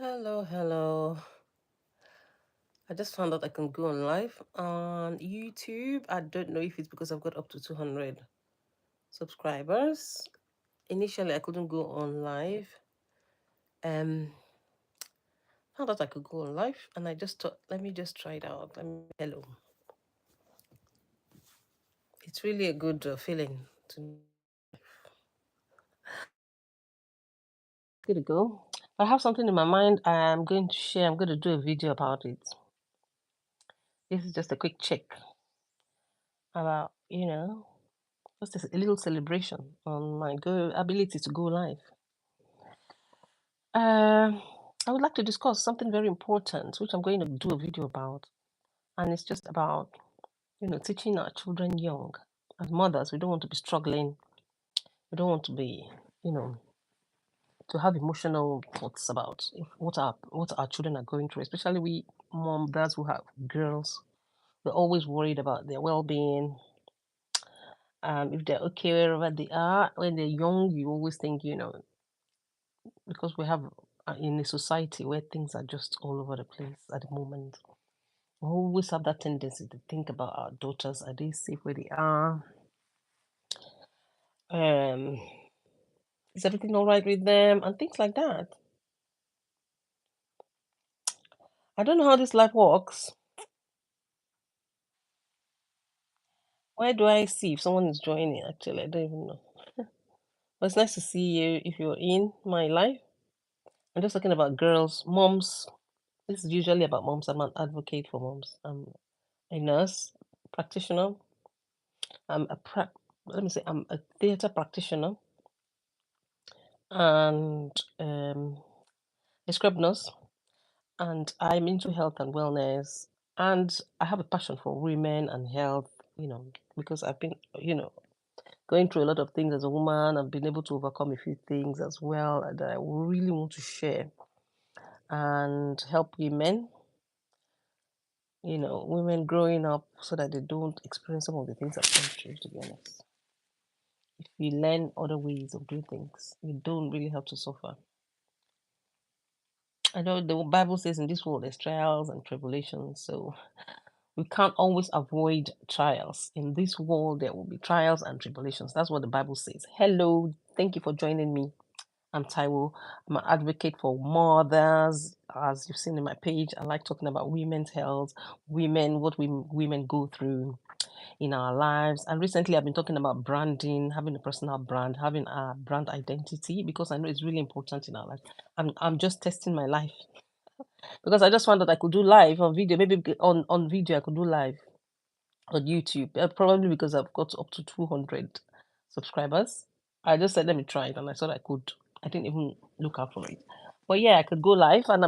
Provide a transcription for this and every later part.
Hello. I just found out I can go on live on YouTube. I don't know if it's because I've got up to 200 subscribers. Initially, I couldn't go on live. Um, Found out I could go on live, and I just thought, let me just try it out. Hello. It's really a good feeling to good to go. I have something in my mind. I'm going to share. I'm going to do a video about it. This is just a quick check about just a little celebration on my ability to go live. I would like to discuss something very important, which I'm going to do a video about, and it's just about teaching our children young. As mothers, we don't want to be struggling. We don't want to be, you know, to have emotional thoughts about what our children are going through, especially we mothers who have girls. We're always worried about their well-being. If they're okay wherever they are, when they're young, you always think, because we have in a society where things are just all over the place at the moment. We always have that tendency to think about our daughters. Are they safe where they are? Um, is everything all right with them? And things like that. I don't know how this life works. Where do I see if someone is joining? Actually, I don't even know. But it's nice to see you if you're in my life. I'm just talking about girls, moms. This is usually about moms. I'm an advocate for moms. I'm a nurse, practitioner. Let me say I'm a theater practitioner and a scrub nurse, and I'm into health and wellness, and I have a passion for women and health. Because I've been, going through a lot of things as a woman. I've been able to overcome a few things as well that I really want to share and help women. Women growing up so that they don't experience some of the things I've gone through. To be honest, if you learn other ways of doing things, you don't really have to suffer. I know the Bible says in this world there's trials and tribulations, so we can't always avoid trials. In this world, there will be trials and tribulations. That's what the Bible says. Hello, thank you for joining me. I'm Taiwo. I'm an advocate for mothers. As you've seen in my page, I like talking about women's health, what women go through in our lives. And recently, I've been talking about branding, having a personal brand, having a brand identity, because I know it's really important in our life. I'm just testing my life because I just found that I could do live on video. Maybe on video I could do live on YouTube. Probably because I've got up to 200 subscribers. I just said let me try it, and I thought I could. I didn't even look out for it. But yeah, I could go live, and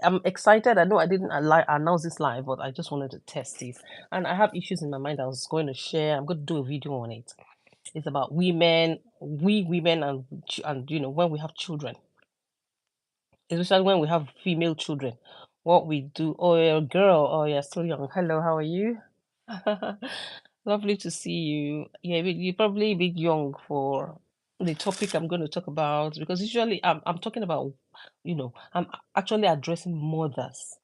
I'm excited. I know I didn't announce this live, but I just wanted to test it. And I have issues in my mind I was going to share. I'm going to do a video on it. It's about women, we women, and when we have children, especially when we have female children, what we do. Oh, you're a girl. Oh, you're still young. Hello, how are you? Lovely to see you. Yeah, you're probably a bit young for the topic I'm going to talk about because usually I'm talking about, I'm actually addressing mothers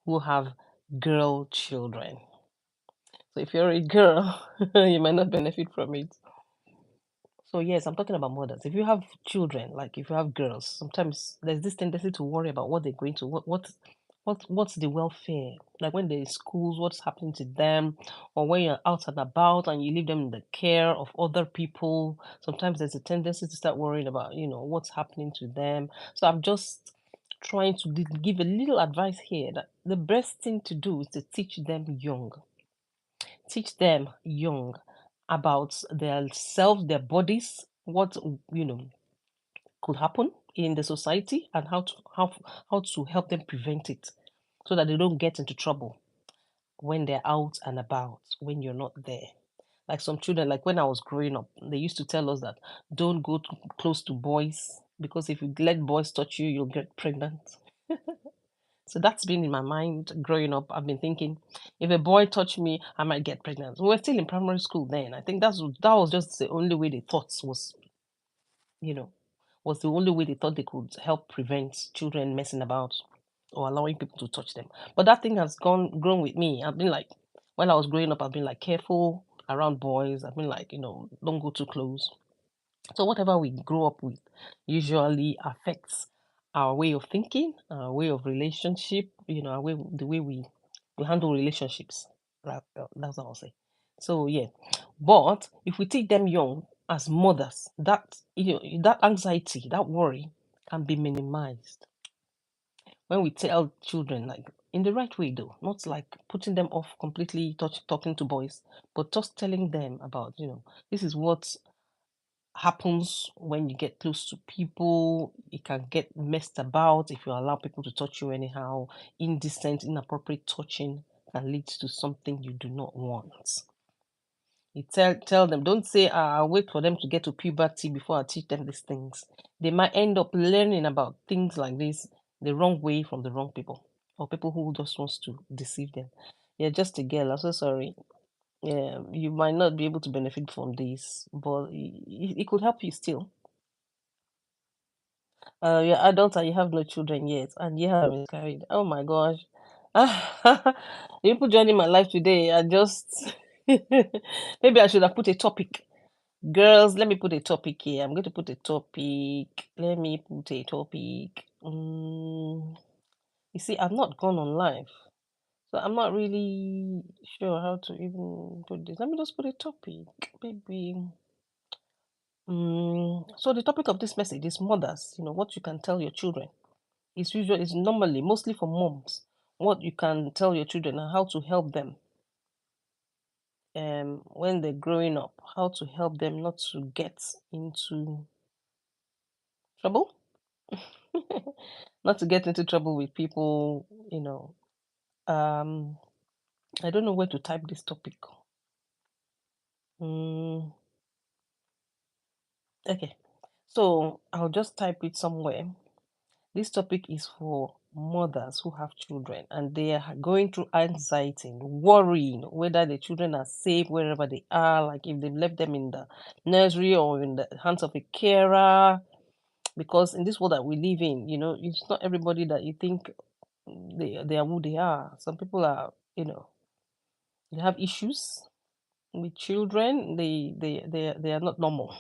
who have girl children. So if you're a girl, you might not benefit from it. So yes, I'm talking about mothers. If you have children, like if you have girls, sometimes there's this tendency to worry about what they're going to what's the welfare, like when they're in schools, what's happening to them, or when you're out and about and you leave them in the care of other people. Sometimes there's a tendency to start worrying about what's happening to them. So I'm just trying to give a little advice here that the best thing to do is to teach them young about their self, their bodies, what you know could happen in the society, and how to help them prevent it, so that they don't get into trouble when they're out and about when you're not there. Like some children, like when I was growing up, they used to tell us that don't go too close to boys because if you let boys touch you, you'll get pregnant. So that's been in my mind growing up. I've been thinking, if a boy touched me, I might get pregnant. We were still in primary school then. I think that was just the only way they thought you know, was the only way they thought they could help prevent children messing about or allowing people to touch them. But that thing has grown with me. I've been like, when I was growing up, I've been like careful around boys. I've been like, don't go too close. So whatever we grow up with usually affects our way of thinking, our way of relationship, the way we handle relationships. That's what I'll say. So yeah, but if we take them young as mothers, that anxiety, that worry can be minimized when we tell children, like, in the right way though, not like putting them off completely talking to boys, but just telling them about, this is what happens when you get close to people. It can get messed about if you allow people to touch you anyhow. Indecent, inappropriate touching can lead to something you do not want. You tell them, don't say, I'll wait for them to get to puberty before I teach them these things. They might end up learning about things like this the wrong way from the wrong people, or people who just wants to deceive them. You're just a girl. I'm so sorry. Yeah, you might not be able to benefit from this, but it could help you still. You're adult and you have no children yet, and you have miscarried. Oh my gosh. You people joining my life today are just maybe I should have put a topic. Girls, let me put a topic here. I'm going to put a topic. Let me put a topic. You see, I've not gone on live, so I'm not really sure how to even put this. Let me just put a topic. Maybe. So the topic of this message is mothers. What you can tell your children. It's normally mostly for moms. What you can tell your children and how to help them when they're growing up, how to help them not to get into trouble, not to get into trouble with people. Um, I don't know where to type this topic. Mm, okay, so I'll just type it somewhere. This topic is for mothers who have children and they are going through anxiety, worrying whether the children are safe wherever they are, like if they've left them in the nursery or in the hands of a carer. Because in this world that we live in, it's not everybody that you think they are who they are. Some people are, they have issues with children. They are not normal.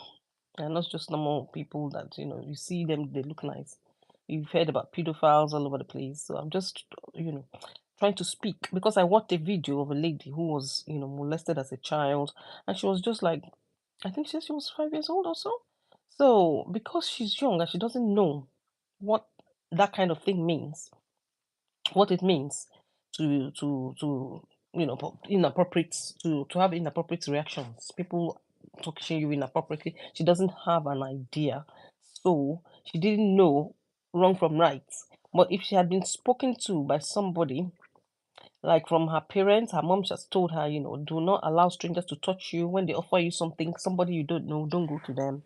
They're not just normal people that you see them, they look nice. You've heard about pedophiles all over the place. So I'm just trying to speak because I watched a video of a lady who was molested as a child, and she was just like, I think she was 5 years old or so. So because she's young and she doesn't know what that kind of thing means, what it means to inappropriate, to have inappropriate reactions, people touching you inappropriately, she doesn't have an idea, so she didn't know wrong from right. But if she had been spoken to by somebody, like from her parents, her mom just told her, do not allow strangers to touch you. When they offer you something, somebody you don't know, don't go to them,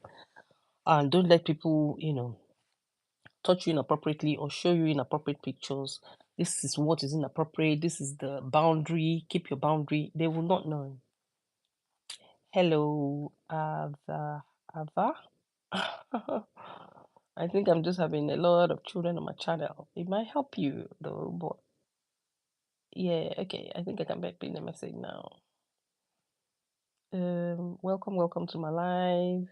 and don't let people touch you inappropriately or show you inappropriate pictures. This is what is inappropriate. This is the boundary. Keep your boundary. They will not know. Hello, Ava. I think I'm just having a lot of children on my channel. It might help you though, but yeah, okay. I think I can pin the message now. Welcome to my live.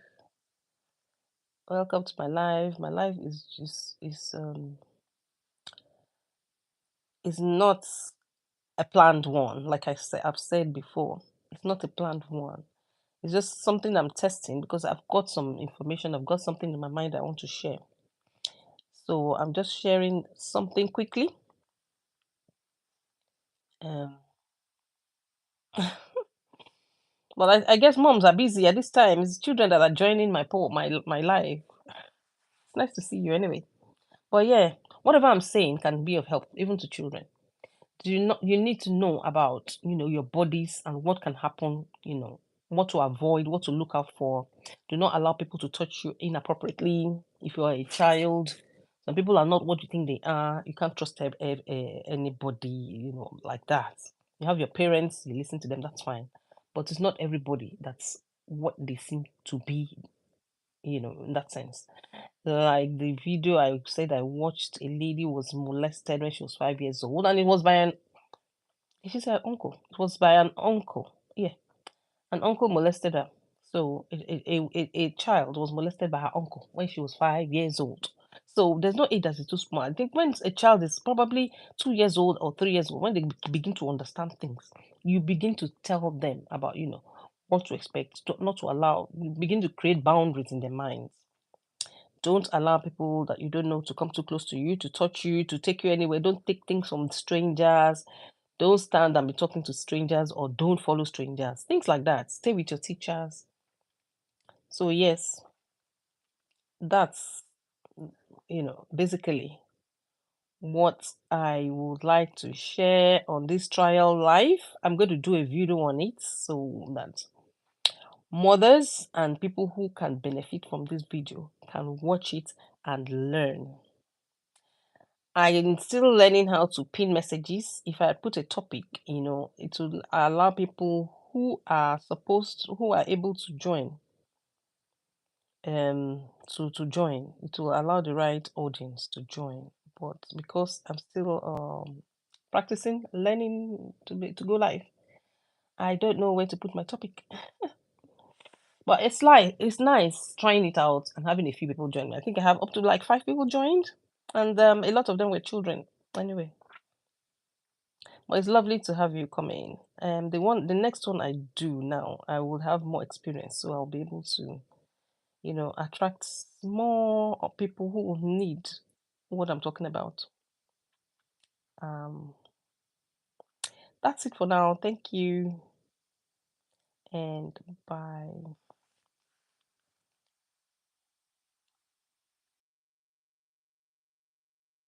Welcome to my live. My live is just is not a planned one. Like I've said before, it's not a planned one. It's just something I'm testing because I've got some information. I've got something in my mind I want to share. So I'm just sharing something quickly. Um, but I guess moms are busy at this time. It's children that are joining my live. It's nice to see you anyway. But yeah, whatever I'm saying can be of help even to children. You need to know about your bodies and what can happen, what to avoid, what to look out for. Do not allow people to touch you inappropriately. If you are a child, some people are not what you think they are. You can't trust anybody, like that. You have your parents, you listen to them, that's fine, but it's not everybody that's what they seem to be. in that sense. Like the video I said I watched, a lady was molested when she was 5 years old, and it was by an she said uncle. It was by an uncle. Yeah, an uncle molested her. So a child was molested by her uncle when she was 5 years old. So there's no age that is too small. I think when a child is probably 2 years old or 3 years old, when they begin to understand things, you begin to tell them about, what to expect, not to allow, you begin to create boundaries in their minds. Don't allow people that you don't know to come too close to you, to touch you, to take you anywhere. Don't take things from strangers. Don't stand and be talking to strangers, or don't follow strangers. Things like that. Stay with your teachers. So yes, that's basically what I would like to share on this trial life. I'm going to do a video on it so that mothers and people who can benefit from this video can watch it and learn. I am still learning how to pin messages. If I put a topic, it will allow people who are able to join, to join. It will allow the right audience to join. But because I'm still practicing, learning to go live, I don't know where to put my topic. But it's nice trying it out and having a few people join me. I think I have up to like 5 people joined, and a lot of them were children. Anyway. But it's lovely to have you come in. The next one I do now, I will have more experience, so I'll be able to, attract more of people who will need what I'm talking about. Um, that's it for now. Thank you, and bye.